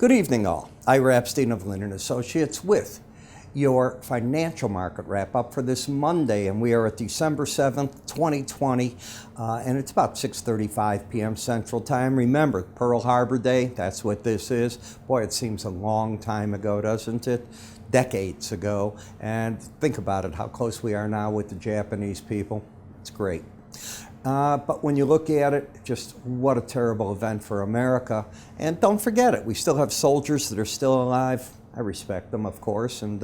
Good evening, all. Ira Epstein of Linn Associates with your financial market wrap-up for this Monday, and we are at December 7th, 2020, and it's about 6:35 p.m. Central Time. Remember, Pearl Harbor Day, that's what this is. Boy, it seems a long time ago, doesn't it? Decades ago. And think about it, how close we are now with the Japanese people. It's great. But when you look at it, just what a terrible event for America. And don't forget it, we still have soldiers that are still alive. I respect them, of course, and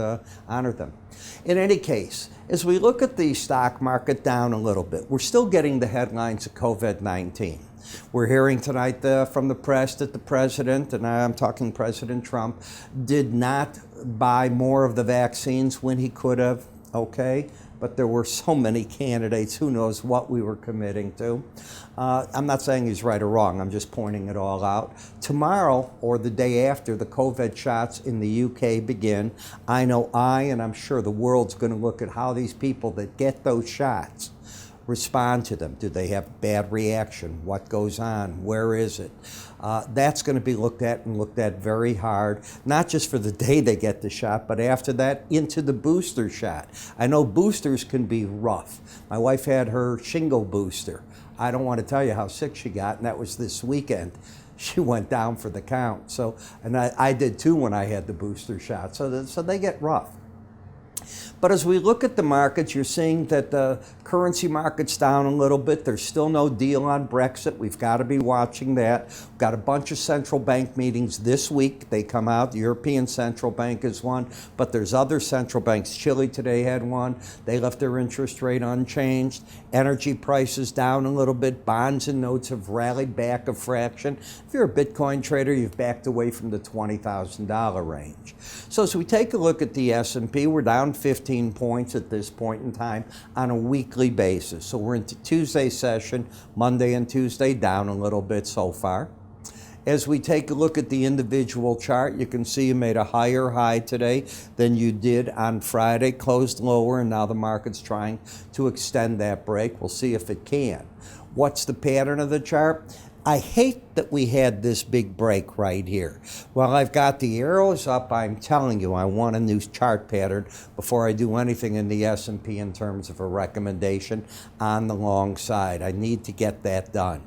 honor them. In any case, as we look at the stock market down a little bit, we're still getting the headlines of COVID-19. We're hearing tonight from the press that the president, and I'm talking President Trump, did not buy more of the vaccines when he could have, okay? But there were so many candidates, who knows what we were committing to. I'm not saying he's right or wrong, I'm just pointing it all out. Tomorrow, or the day after, the COVID shots in the UK begin. I know and I'm sure the world's going to look at how these people that get those shots respond to them. Do they have bad reaction? What goes on? Where is it? That's going to be looked at and looked at very hard, not just for the day they get the shot, but after that into the booster shot. I know boosters can be rough. My wife had her shingle booster. I don't want to tell you how sick she got, and that was this weekend. She went down for the count. So, and I did too when I had the booster shot. So they get rough. But as we look at the markets, you're seeing that the currency market's down a little bit. There's still no deal on Brexit. We've got to be watching that. We've got a bunch of central bank meetings this week. They come out. The European Central Bank is one, but there's other central banks. Chile today had one. They left their interest rate unchanged. Energy prices down a little bit. Bonds and notes have rallied back a fraction. If you're a Bitcoin trader, you've backed away from the $20,000 range. So as we take a look at the S&P, we're down 15 points at this point in time on a weekly basis. So we're into Tuesday session, Monday and Tuesday, down a little bit so far. As we take a look at the individual chart, you can see you made a higher high today than you did on Friday, closed lower, and now the market's trying to extend that break. We'll see if it can. What's the pattern of the chart? I hate that we had this big break right here. While I've got the arrows up, I'm telling you, I want a new chart pattern before I do anything in the S&P in terms of a recommendation on the long side. I need to get that done.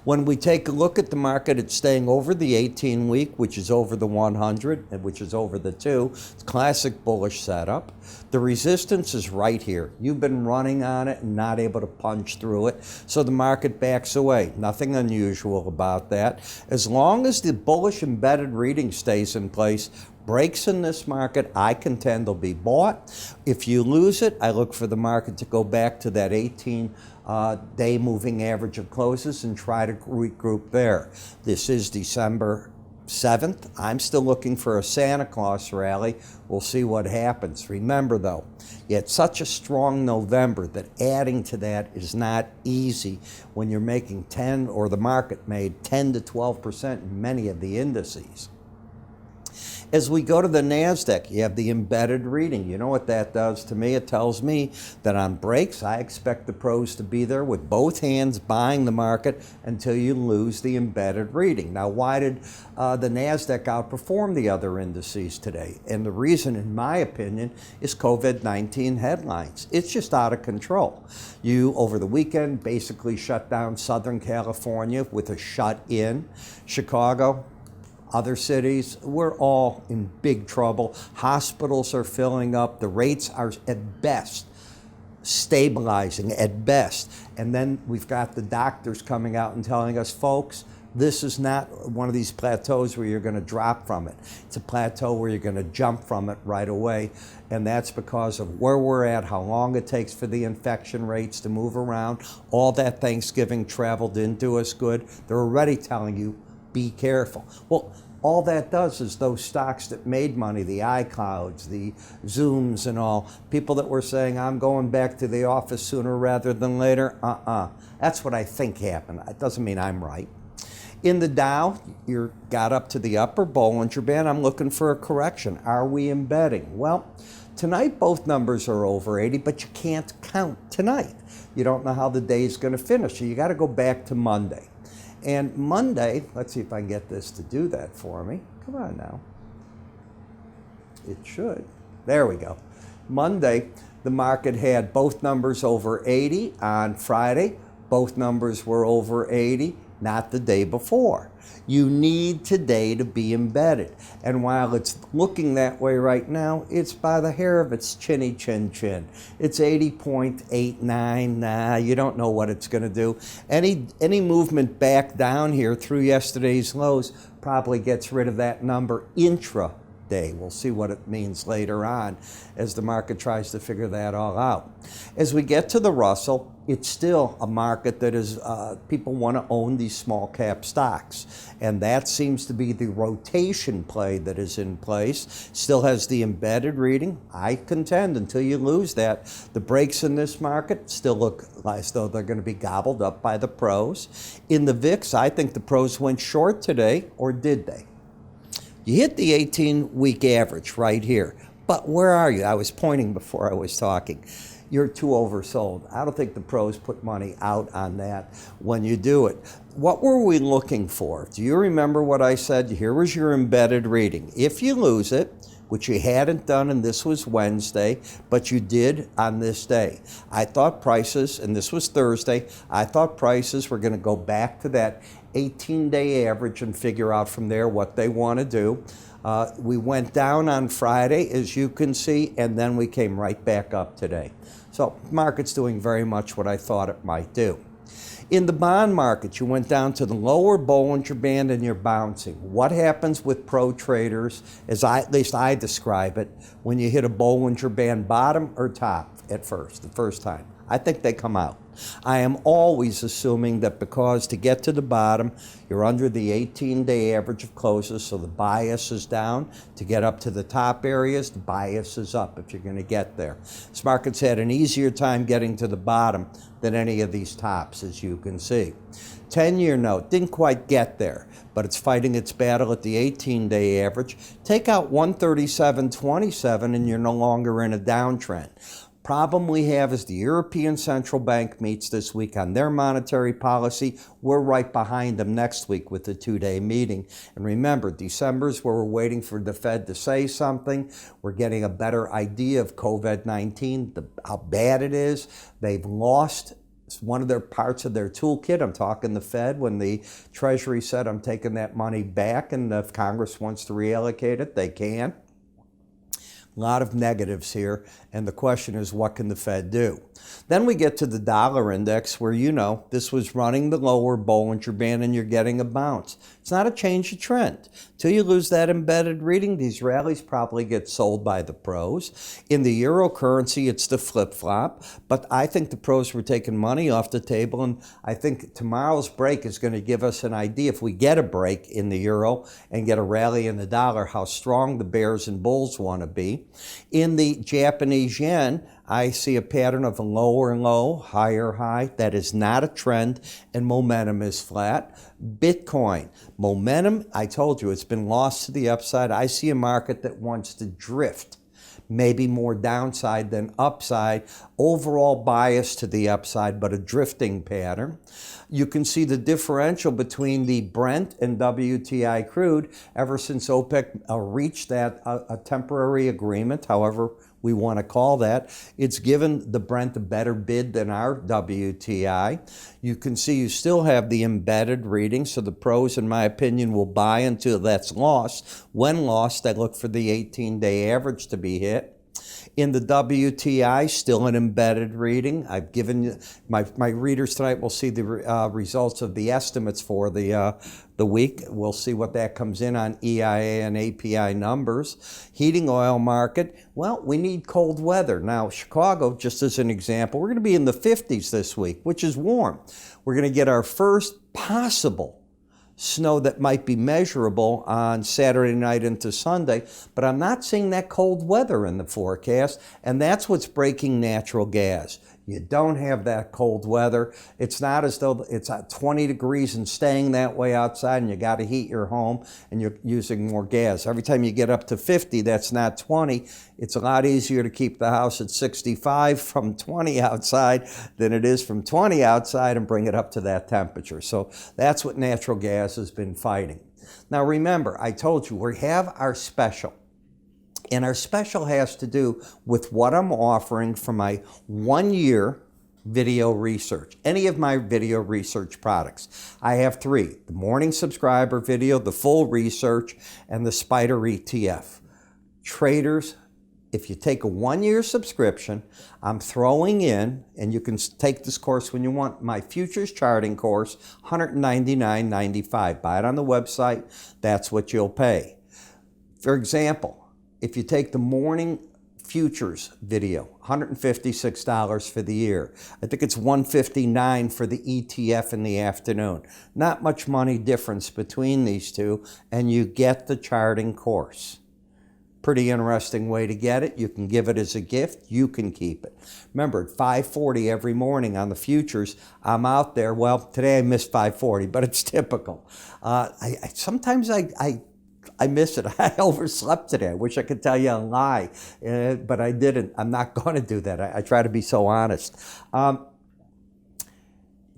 When we take a look at the market, it's staying over the 18-week, which is over the 100, and which is over the 2. It's classic bullish setup. The resistance is right here. You've been running on it and not able to punch through it, so the market backs away. Nothing unusual about that. As long as the bullish embedded reading stays in place, breaks in this market, I contend they'll be bought. If you lose it, I look for the market to go back to that 18-day moving average of closes and try to regroup there. This is December 7th. I'm still looking for a Santa Claus rally. We'll see what happens. Remember, though, you had such a strong November that adding to that is not easy when you're making 10, or the market made 10 to 12% in many of the indices. As we go to the NASDAQ, you have the embedded reading. You know what that does to me? It tells me that on breaks, I expect the pros to be there with both hands buying the market until you lose the embedded reading. Now, why did the NASDAQ outperform the other indices today? And the reason, in my opinion, is COVID-19 headlines. It's just out of control. You, over the weekend, basically shut down Southern California with a shut-in. Chicago, other cities, we're all in big trouble. Hospitals are filling up. The rates are, at best, stabilizing, at best. And then we've got the doctors coming out and telling us, folks, this is not one of these plateaus where you're going to drop from it. It's a plateau where you're going to jump from it right away. And that's because of where we're at, how long it takes for the infection rates to move around. All that Thanksgiving traveled into us good. They're already telling you, be careful. Well, all that does is those stocks that made money, the iClouds, the Zooms and all, people that were saying, I'm going back to the office sooner rather than later, That's what I think happened. It doesn't mean I'm right. In the Dow, you got up to the upper Bollinger Band. I'm looking for a correction. Are we embedding? Well, tonight both numbers are over 80, but you can't count tonight. You don't know how the day's going to finish, so you got to go back to Monday. And Monday, let's see if I can get this to do that for me. Come on now. It should. There we go. Monday, the market had both numbers over 80 on Friday. Both numbers were over 80, not the day before. You need today to be embedded. And while it's looking that way right now, it's by the hair of its chinny chin chin. It's 80.89. Nah, you don't know what it's going to do. Any movement back down here through yesterday's lows probably gets rid of that number intraday. We'll see what it means later on as the market tries to figure that all out. As we get to the Russell, it's still a market that is, people want to own these small cap stocks. And that seems to be the rotation play that is in place. Still has the embedded reading. I contend until you lose that, the breaks in this market still look as though they're going to be gobbled up by the pros. In the VIX, I think the pros went short today, or did they? You hit the 18-week average right here. But where are you? I was pointing before I was talking. You're too oversold. I don't think the pros put money out on that when you do it. What were we looking for? Do you remember what I said? Here was your embedded reading. If you lose it, which you hadn't done, and this was Wednesday, but you did on this day. I thought prices, and this was Thursday, I thought prices were going to go back to that 18-day average and figure out from there what they want to do. We went down on Friday, as you can see, and then we came right back up today. So market's doing very much what I thought it might do. In the bond market, you went down to the lower Bollinger Band and you're bouncing. What happens with pro traders, as at least I describe it, when you hit a Bollinger Band bottom or top at first, the first time? I think they come out. I am always assuming that because to get to the bottom, you're under the 18-day average of closes, so the bias is down. To get up to the top areas, the bias is up if you're going to get there. This market's had an easier time getting to the bottom than any of these tops, as you can see. 10-year note didn't quite get there, but it's fighting its battle at the 18-day average. Take out 137.27 and you're no longer in a downtrend. Problem we have is the European Central Bank meets this week on their monetary policy. We're right behind them next week with the two-day meeting. And remember, December's where we're waiting for the Fed to say something. We're getting a better idea of COVID-19, how bad it is. They've lost one of their parts of their toolkit. I'm talking the Fed. When the Treasury said, I'm taking that money back, and if Congress wants to reallocate it, they can. A lot of negatives here, and the question is, what can the Fed do? Then we get to the dollar index where, you know, this was running the lower Bollinger Band and you're getting a bounce. It's not a change of trend. Till you lose that embedded reading, these rallies probably get sold by the pros. In the eurocurrency, it's the flip-flop, but I think the pros were taking money off the table, and I think tomorrow's break is going to give us an idea, if we get a break in the euro and get a rally in the dollar, how strong the bears and bulls want to be. In the Japanese yen, I see a pattern of a lower low, higher high. That is not a trend, and momentum is flat. Bitcoin, momentum, I told you, it's been lost to the upside. I see a market that wants to drift, maybe more downside than upside. Overall bias to the upside, but a drifting pattern. You can see the differential between the Brent and WTI crude ever since OPEC reached that a temporary agreement, however we want to call that. It's given the Brent a better bid than our WTI. You can see you still have the embedded reading, so the pros, in my opinion, will buy until that's lost. When lost, I look for the 18-day average to be hit. In the WTI, still an embedded reading. I've given you, my readers tonight will see the results of the estimates for the week. We'll see what that comes in on EIA and API numbers. Heating oil market, well, we need cold weather. Now, Chicago, just as an example, we're going to be in the 50s this week, which is warm. We're going to get our first possible snow that might be measurable on Saturday night into Sunday, but I'm not seeing that cold weather in the forecast, and that's what's breaking natural gas. You don't have that cold weather. It's not as though it's at 20 degrees and staying that way outside and you got to heat your home and you're using more gas. Every time you get up to 50, that's not 20. It's a lot easier to keep the house at 65 from 20 outside than it is from 20 outside and bring it up to that temperature. So that's what natural gas has been fighting. Now remember, I told you we have our special. And our special has to do with what I'm offering for my 1-year video research. Any of my video research products. I have 3. The morning subscriber video, the full research, and the Spider ETF. Traders, if you take a 1-year subscription, I'm throwing in, and you can take this course when you want, my futures charting course, $199.95. Buy it on the website, that's what you'll pay. For example, if you take the morning futures video, $156 for the year. I think it's $159 for the ETF in the afternoon. Not much money difference between these two, and you get the charting course. Pretty interesting way to get it. You can give it as a gift. You can keep it. Remember, at 5:40 every morning on the futures, I'm out there. Well, today I missed 5:40, but it's typical. Sometimes I miss it. I overslept today. I wish I could tell you a lie, but I didn't. I'm not going to do that. I try to be so honest.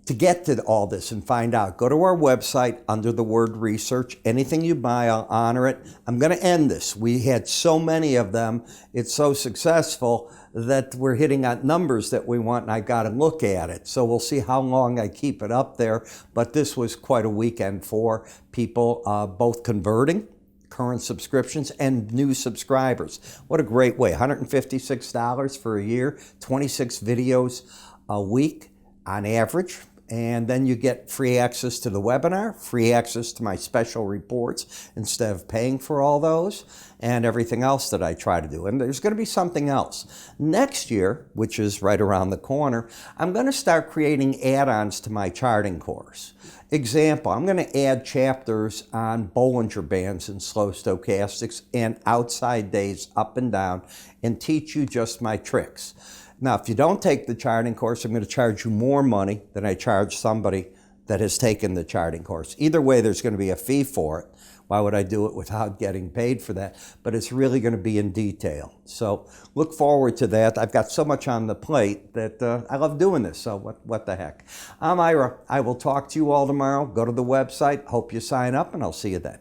To get to all this and find out, go to our website under the word research. Anything you buy, I'll honor it. I'm going to end this. We had so many of them. It's so successful that we're hitting on numbers that we want, and I got to look at it. So we'll see how long I keep it up there. But this was quite a weekend for people, both converting current subscriptions and new subscribers. What a great way. $156 for a year, 26 videos a week on average. And then you get free access to the webinar, free access to my special reports instead of paying for all those, and everything else that I try to do. And there's going to be something else. Next year, which is right around the corner, I'm going to start creating add-ons to my charting course. Example, I'm going to add chapters on Bollinger Bands and slow stochastics and outside days up and down and teach you just my tricks. Now, if you don't take the charting course, I'm going to charge you more money than I charge somebody that has taken the charting course. Either way, there's going to be a fee for it. Why would I do it without getting paid for that? But it's really going to be in detail. So look forward to that. I've got so much on the plate that I love doing this. So what the heck? I'm Ira. I will talk to you all tomorrow. Go to the website. Hope you sign up, and I'll see you then.